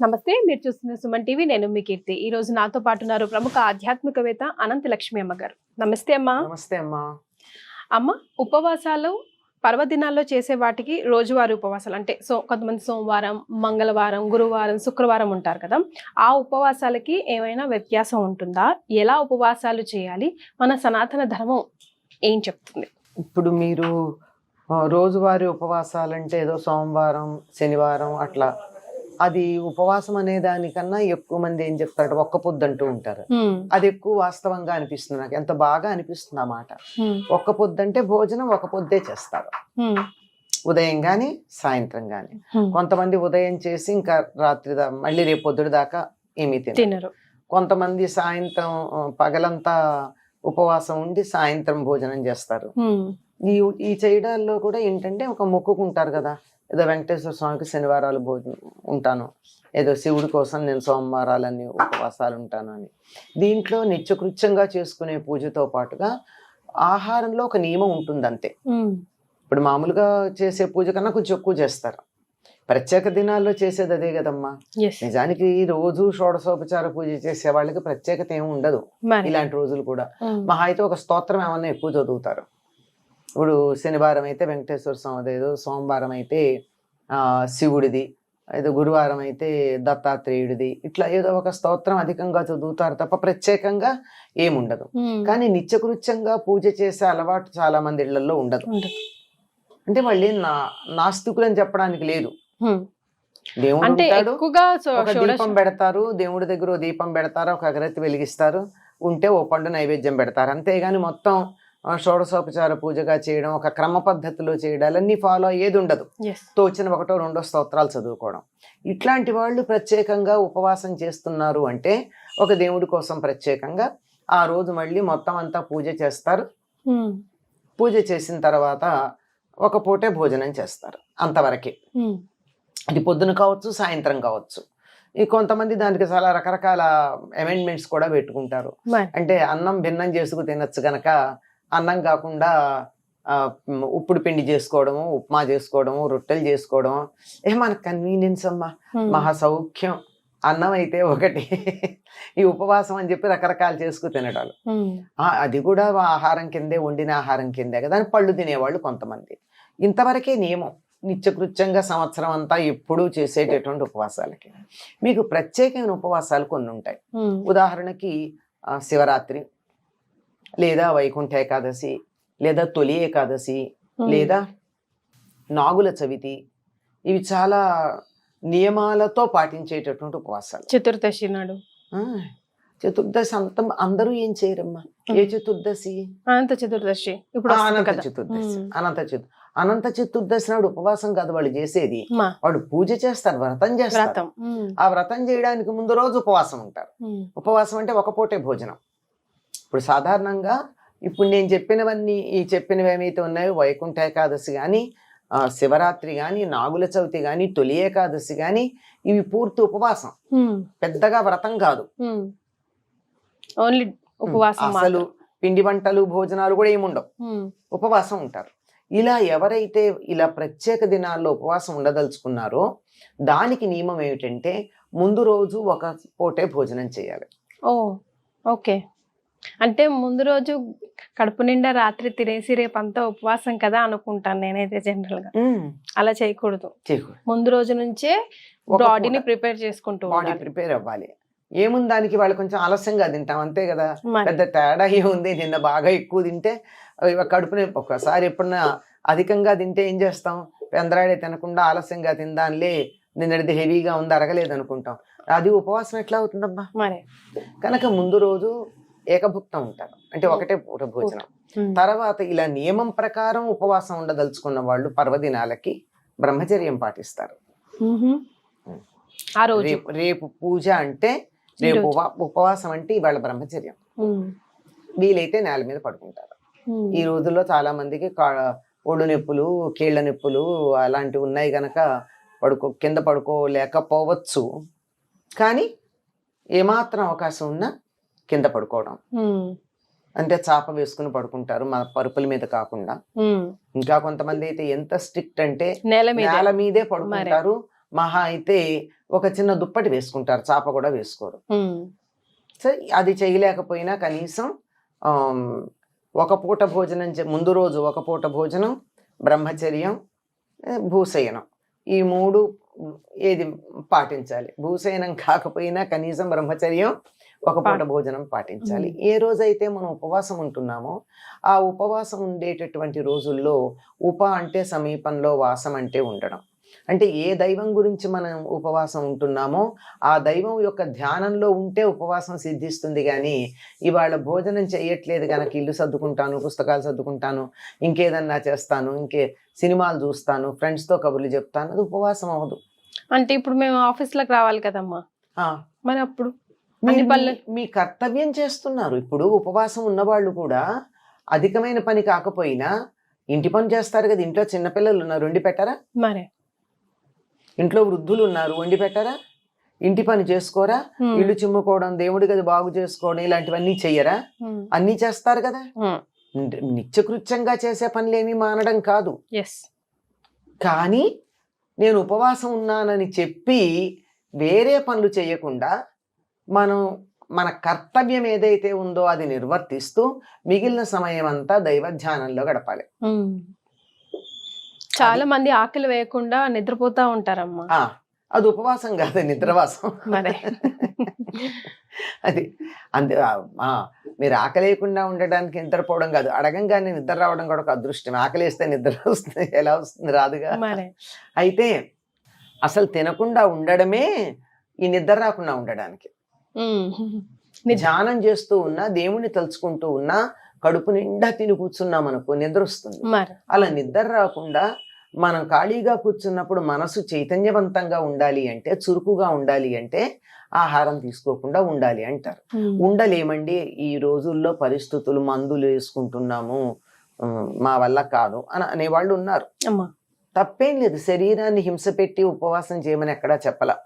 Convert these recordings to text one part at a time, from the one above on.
నమస్తే, మీరు చూస్తున్న సుమన్ టీవీ. నేను మీ కీర్తి. ఈ రోజు నాతో పాటు ఉన్నారు ప్రముఖ ఆధ్యాత్మికవేత్త అనంత లక్ష్మి అమ్మ గారు. నమస్తే అమ్మా. నమస్తే అమ్మా. అమ్మ, ఉపవాసాలు పర్వదినాల్లో చేసే వాటికి రోజువారీ ఉపవాసాలు అంటే కొంతమంది సోమవారం, మంగళవారం, గురువారం, శుక్రవారం ఉంటారు కదా, ఆ ఉపవాసాలకి ఏమైనా వ్యత్యాసం ఉంటుందా? ఎలా ఉపవాసాలు చేయాలి? మన సనాతన ధర్మం ఏం చెప్తుంది? ఇప్పుడు మీరు రోజువారీ ఉపవాసాలంటే ఏదో సోమవారం, శనివారం అట్లా, అది ఉపవాసం అనే దానికన్నా ఎక్కువ మంది ఏం చెప్తారు, ఒక్క పొద్దు అంటూ ఉంటారు. అది ఎక్కువ వాస్తవంగా అనిపిస్తుంది నాకు, ఎంత బాగా అనిపిస్తుంది ఆ మాట. ఒక్క పొద్దు అంటే భోజనం ఒక పొద్దే చేస్తారు, ఉదయం గాని సాయంత్రం గాని. కొంతమంది ఉదయం చేసి ఇంకా రాత్రి మళ్ళీ రేపు పొద్దుడు దాకా ఏమీ తినరు. కొంతమంది సాయంత్రం పగలంతా ఉపవాసం ఉండి సాయంత్రం భోజనం చేస్తారు. ఈ చేయడాల్లో కూడా ఏంటంటే ఒక మొక్కుకుంటారు కదా, ఏదో వెంకటేశ్వర స్వామికి శనివారాలు భోజనం ఉంటాను, ఏదో శివుడి కోసం నేను సోమవారాలన్నీ ఉపవాసాలు ఉంటాను అని. దీంట్లో నిత్యకృత్యంగా చేసుకునే పూజతో పాటుగా ఆహారంలో ఒక నియమం ఉంటుంది అంతే. ఇప్పుడు మామూలుగా చేసే పూజ కన్నా కొంచెం ఎక్కువ చేస్తారు. ప్రత్యేక దినాల్లో చేసేది అదే కదమ్మా. నిజానికి రోజు షోడశోపచార పూజ చేసే వాళ్ళకి ప్రత్యేకత ఏమి ఉండదు. ఇలాంటి రోజులు కూడా మహా అయితే ఒక స్తోత్రం ఏమన్నా ఎక్కువ చదువుతారు. ఇప్పుడు శనివారం అయితే వెంకటేశ్వర స్వామిది, ఏదో సోమవారం అయితే శివుడిది, ఏదో గురువారం అయితే దత్తాత్రేయుడిది, ఇట్లా ఏదో ఒక స్తోత్రం అధికంగా చదువుతారు తప్ప ప్రత్యేకంగా ఏముండదు. కానీ నిత్యకృత్యంగా పూజ చేసే అలవాటు చాలా మంది ఇళ్లలో ఉండదు. అంటే వాళ్ళు నాస్తికులు అని చెప్పడానికి లేదు. దేవుడు ఉంటాడు, ఒక దీపం పెడతారు, దేవుడి దగ్గర ఓ దీపం పెడతారు, ఒక అగరత్తి వెలిగిస్తారు, ఉంటే ఓ పండు నైవేద్యం పెడతారు. అంతేగాని మొత్తం షోడశోపచార పూజగా చేయడం, ఒక క్రమ పద్ధతిలో చేయడాలన్నీ ఫాలో అయ్యేది ఉండదు. తోచిన ఒకటో రెండో స్తోత్రాలు చదువుకోవడం. ఇట్లాంటి వాళ్ళు ప్రత్యేకంగా ఉపవాసం చేస్తున్నారు అంటే ఒక దేవుడి కోసం ప్రత్యేకంగా ఆ రోజు మళ్ళీ మొత్తం అంతా పూజ చేస్తారు. పూజ చేసిన తర్వాత ఒక పూటే భోజనం చేస్తారు, అంతవరకే. అది పొద్దున కావచ్చు, సాయంత్రం కావచ్చు. కొంతమంది దానికి చాలా రకరకాల అమెండ్మెంట్స్ కూడా పెట్టుకుంటారు. అంటే అన్నం భిన్నం చేసుకు తినచ్చు గనక అన్నం కాకుండా ఉప్పుడు పిండి చేసుకోవడము, ఉప్మా చేసుకోవడము, రొట్టెలు చేసుకోవడము, మనకు కన్వీనియన్స్ అమ్మా, మహా సౌఖ్యం. అన్నం అయితే ఒకటి, ఈ ఉపవాసం అని చెప్పి రకరకాలు చేసుకు తినడాలు, అది కూడా ఆహారం కిందే, వండిన ఆహారం కిందే కదా. అని పళ్ళు తినేవాళ్ళు కొంతమంది. ఇంతవరకే నియమం. నిత్యకృత్యంగా సంవత్సరం అంతా ఎప్పుడూ చేసేటటువంటి ఉపవాసాలకి మీకు ప్రత్యేకమైన ఉపవాసాలు కొన్ని ఉంటాయి. ఉదాహరణకి శివరాత్రి, లేదా వైకుంఠ ఏకాదశి, లేదా తొలి ఏకాదశి, లేదా నాగుల చవితి. ఇవి చాలా నియమాలతో పాటించేటటువంటి ఉపవాసాలు. చతుర్దశి నాడు, చతుర్దశి అంత అందరూ ఏం చేయరమ్మా. ఏ చతుర్దశి? అనంత చతుర్దశి. ఇప్పుడు అనంత చతుర్దశి. అనంత చతుర్దశి నాడు ఉపవాసం కాదు వాళ్ళు చేసేది, వాడు పూజ చేస్తారు, వ్రతం చేస్తారు. ఆ వ్రతం చేయడానికి ముందు రోజు ఉపవాసం ఉంటారు. ఉపవాసం అంటే ఒక పూటే భోజనం. ఇప్పుడు సాధారణంగా ఇప్పుడు నేను చెప్పినవి ఏమైతే ఉన్నాయో, వైకుంఠ ఏకాదశి కానీ, శివరాత్రి కానీ, నాగుల చవితి కానీ, తొలి ఏకాదశి కానీ, ఇవి పూర్తి ఉపవాసం, పెద్దగా వ్రతం కాదు. ఓన్లీ ఉపవాసం. అసలు పిండి వంటలు భోజనాలు కూడా ఏముండవు, ఉపవాసం ఉంటారు. ఇలా ఎవరైతే ఇలా ప్రత్యేక దినాల్లో ఉపవాసం ఉండదలుచుకున్నారో దానికి నియమం ఏమిటంటే ముందు రోజు ఒక పూటే భోజనం చేయాలి. ఓకే. అంటే ముందు రోజు కడుపు నిండా రాత్రి తినేసి రేపంతా ఉపవాసం కదా అనుకుంటాను నేనైతే. జనరల్ గా అలా చేయకూడదు. ముందు రోజు నుంచే బాడీని ప్రిపేర్ చేసుకుంటూ ప్రిపేర్ అవ్వాలి. ఏముంది దానికి, వాళ్ళు కొంచెం ఆలస్యంగా తింటాం అంతే కదా, పెద్ద తేడా ఏముంది. నిన్న బాగా ఎక్కువ తింటే కడుపుని, ఒకసారి ఎప్పుడన్నా అధికంగా తింటే ఏం చేస్తాం, పెందరాడే తినకుండా ఆలస్యంగా తిందాంలే, నిన్నటిది హెవీగా ఉంది అరగలేదు అనుకుంటాం. అది ఉపవాసం ఎట్లా అవుతుందమ్మా? మరి కనుక ముందు రోజు ఏకభుక్తం ఉంటారు, అంటే ఒకటే పూట భోజనం. తర్వాత ఇలా నియమం ప్రకారం ఉపవాసం ఉండదలుచుకున్న వాళ్ళు పర్వదినాలకి బ్రహ్మచర్యం పాటిస్తారు. రేపు పూజ అంటే, రేపు ఉపవాసం అంటే ఇవాళ బ్రహ్మచర్యం. వీలైతే నేల మీద పడుకుంటారు. ఈ రోజుల్లో చాలా మందికి ఒళ్ళు నొప్పులు, కీళ్ల నొప్పులు అలాంటివి ఉన్నాయి గనక కింద పడుకోలేకపోవచ్చు. కానీ ఏమాత్రం అవకాశం ఉన్నా కింద పడుకోవడం, అంటే చాప వేసుకుని పడుకుంటారు, మన పరుపుల మీద కాకుండా. ఇంకా కొంతమంది అయితే ఎంత స్ట్రిక్ట్ అంటే నేల మీదే పడుకుంటారు, మహా అయితే ఒక చిన్న దుప్పటి వేసుకుంటారు, చాప కూడా వేసుకోరు. సో అది చేయలేకపోయినా కనీసం ఒక పూట భోజనం ముందు రోజు ఒక పూట భోజనం, బ్రహ్మచర్యం, భూశయనం, ఈ 3 ఏది పాటించాలి. భూశయనం కాకపోయినా కనీసం బ్రహ్మచర్యం, ఒక పూట భోజనం పాటించాలి. ఏ రోజైతే మనం ఉపవాసం ఉంటున్నామో ఆ ఉపవాసం ఉండేటటువంటి రోజుల్లో అంటే సమీపంలో, వాసం అంటే ఉండడం. అంటే ఏ దైవం గురించి మనం ఉపవాసం ఉంటున్నామో ఆ దైవం యొక్క ధ్యానంలో ఉంటే ఉపవాసం సిద్ధిస్తుంది. కానీ ఇవాళ భోజనం చేయట్లేదు కనుక ఇల్లు సర్దుకుంటాను, పుస్తకాలు సర్దుకుంటాను, ఇంకేదన్నా చేస్తాను, సినిమాలు చూస్తాను, ఫ్రెండ్స్తో కబుర్లు చెప్తాను, అది ఉపవాసం అవ్వదు. అంటే ఇప్పుడు మేము ఆఫీస్లోకి రావాలి కదమ్మా, మరి అప్పుడు మీ కర్తవ్యం చేస్తున్నారు. ఇప్పుడు ఉపవాసం ఉన్నవాళ్ళు కూడా అధికమైన పని కాకపోయినా ఇంటి పని చేస్తారు కదా. ఇంట్లో చిన్నపిల్లలు ఉన్నారు, వండి పెట్టారా? మరే ఇంట్లో వృద్ధులు ఉన్నారు, వండి పెట్టారా? ఇంటి పని చేసుకోరా? ఇల్లు చిమ్ముకోవడం, దేవుడి గది బాగు చేసుకోవడం, ఇలాంటివన్నీ చెయ్యరా? అన్నీ చేస్తారు కదా. నిత్యకృత్యంగా చేసే పనులేమీ మానడం కాదు. కానీ నేను ఉపవాసం ఉన్నానని చెప్పి వేరే పనులు చేయకుండా మన కర్తవ్యం ఏదైతే ఉందో అది నిర్వర్తిస్తూ మిగిలిన సమయం అంతా దైవధ్యానంలో గడపాలి. చాలా మంది ఆకలి వేయకుండా నిద్రపోతా ఉంటారమ్మా. అది ఉపవాసం కాదు, నిద్రవాసం. అది అంతే. మీరు ఆకలేయకుండా ఉండడానికి నిద్రపోవడం కాదు, అడగంగానే నిద్ర రావడం కూడా ఒక అదృష్టం. ఆకలేస్తే నిద్ర వస్తుంది, ఎలా వస్తుంది? రాదుగా. అయితే అసలు తినకుండా ఉండడమే ఈ నిద్ర రాకుండా ఉండడానికి. ధ్యానం చేస్తూ ఉన్నా, దేవుణ్ణి తలుచుకుంటూ ఉన్నా, కడుపు నిండా తిని కూర్చున్నాం అనుకో నిద్ర వస్తుంది. అలా నిద్ర రాకుండా మనం ఖాళీగా కూర్చున్నప్పుడు మనసు చైతన్యవంతంగా ఉండాలి అంటే, చురుకుగా ఉండాలి అంటే ఆహారం తీసుకోకుండా ఉండాలి అంటారు. ఉండలేమండి, ఈ రోజుల్లో పరిస్థితులు, మందులు వేసుకుంటున్నాము, మా వల్ల కాదు అని అనేవాళ్ళు ఉన్నారు. తప్పేం లేదు, శరీరాన్ని హింస పెట్టి ఉపవాసం చేయమని ఎక్కడా చెప్పలా.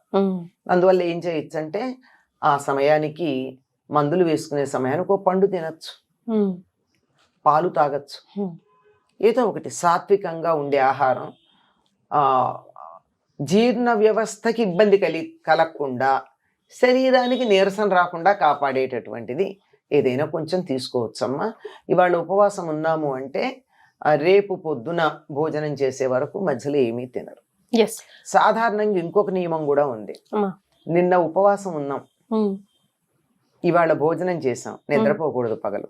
అందువల్ల ఏం చేయొచ్చు అంటే ఆ సమయానికి, మందులు వేసుకునే సమయానికి ఒక పండు తినచ్చు, పాలు తాగొచ్చు, ఏదో ఒకటి సాత్వికంగా ఉండే ఆహారం, జీర్ణ వ్యవస్థకి ఇబ్బంది కలగకుండా, శరీరానికి నీరసం రాకుండా కాపాడేటటువంటిది ఏదైనా కొంచెం తీసుకోవచ్చమ్మా. ఇవాళ ఉపవాసం ఉన్నాము అంటే రేపు పొద్దున భోజనం చేసే వరకు మధ్యలో ఏమీ తినరు. సాధారణంగా ఇంకొక నియమం కూడా ఉంది. నిన్న ఉపవాసం ఉన్నాం, ఇవాళ భోజనం చేసాం, నిద్రపోకూడదు పగలు.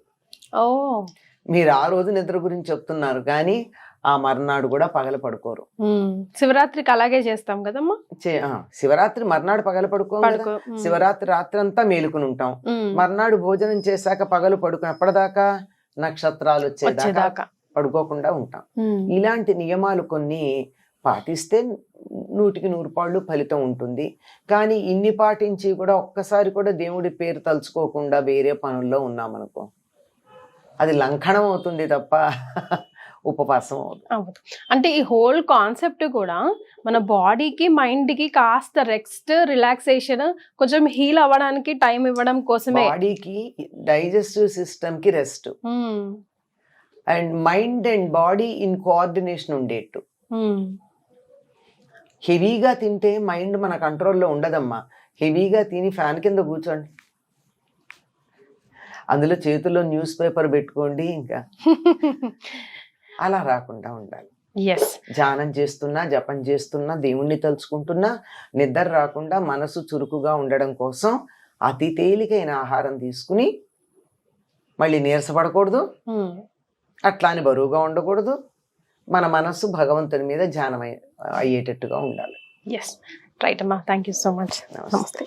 మీరు ఆ రోజు నిద్ర గురించి చెప్తున్నారు కానీ ఆ మర్నాడు కూడా పగల పడుకోరు. శివరాత్రికి అలాగే చేస్తాం కదమ్మా. శివరాత్రి మర్నాడు పగల పడుకోము. శివరాత్రి రాత్రి అంతా మేలుకుని ఉంటాం, మర్నాడు భోజనం చేశాక పగలు పడుకుని ఎప్పటిదాకా నక్షత్రాలు వచ్చేదాకా పడుకోకుండా ఉంటాం. ఇలాంటి నియమాలు కొన్ని పాటిస్తే 100కి 100 పాళ్ళు ఫలితం ఉంటుంది. కానీ ఇన్ని పాటించి కూడా ఒక్కసారి కూడా దేవుడి పేరు తలుచుకోకుండా వేరే పనుల్లో ఉన్నామనుకో, అది లంఘనం అవుతుంది తప్ప ఉపవాసం అవుతుంది. అంటే ఈ హోల్ కాన్సెప్ట్ కూడా మన బాడీకి, మైండ్కి కాస్త రెస్ట్, రిలాక్సేషన్, కొంచెం హీల్ అవ్వడానికి టైం ఇవ్వడం కోసమే. బాడీకి, డైజెస్టివ్ సిస్టమ్కి rest, and mind and body in coordination ఉండేట్టు. హెవీగా తింటే మైండ్ మన కంట్రోల్లో ఉండదమ్మా. హెవీగా తిని ఫ్యాన్ కింద కూర్చోండి, అందులో చేతుల్లో న్యూస్ పేపర్ పెట్టుకోండి, ఇంకా అలా రాకుండా ఉండాలి. ధ్యానం చేస్తున్నా, జపం చేస్తున్నా, దేవుణ్ణి తలుచుకుంటున్నా నిద్ర రాకుండా మనసు చురుకుగా ఉండడం కోసం అతి తేలికైన ఆహారం తీసుకుని, మళ్ళీ నీరసపడకూడదు, అట్లాని బరువుగా ఉండకూడదు, మన మనస్సు భగవంతుని మీద ధ్యానం అయ్యేటట్టుగా ఉండాలి. రైట్ అమ్మా, థ్యాంక్ యూ సో మచ్. నమస్తే.